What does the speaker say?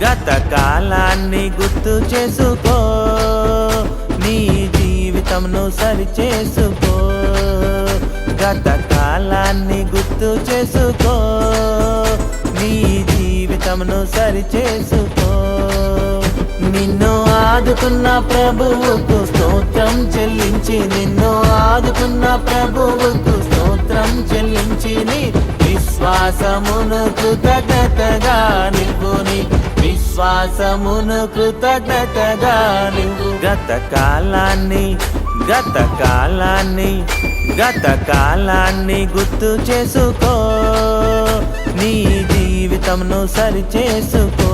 గతకాలాన్ని గుర్తు చేసుకో, నీ జీవితంను సరి చేసుకో. గతకాలాన్ని గుర్తు చేసుకో, నీ జీవితంను సరి చేసుకో. నిన్ను ఆదుకున్న ప్రభువుకు స్తోత్రం చెల్లించి, నిన్ను ఆదుకున్న ప్రభువుకు స్తోత్రం చెల్లించి, నీ విశ్వాసమును కృతజ్ఞతగా నిలుపుని, విశ్వాసమును కృతజ్ఞతగా నిలుపు. గతకాలాన్ని గుర్తు చేసుకో, నీ జీవితంను సరి చేసుకో.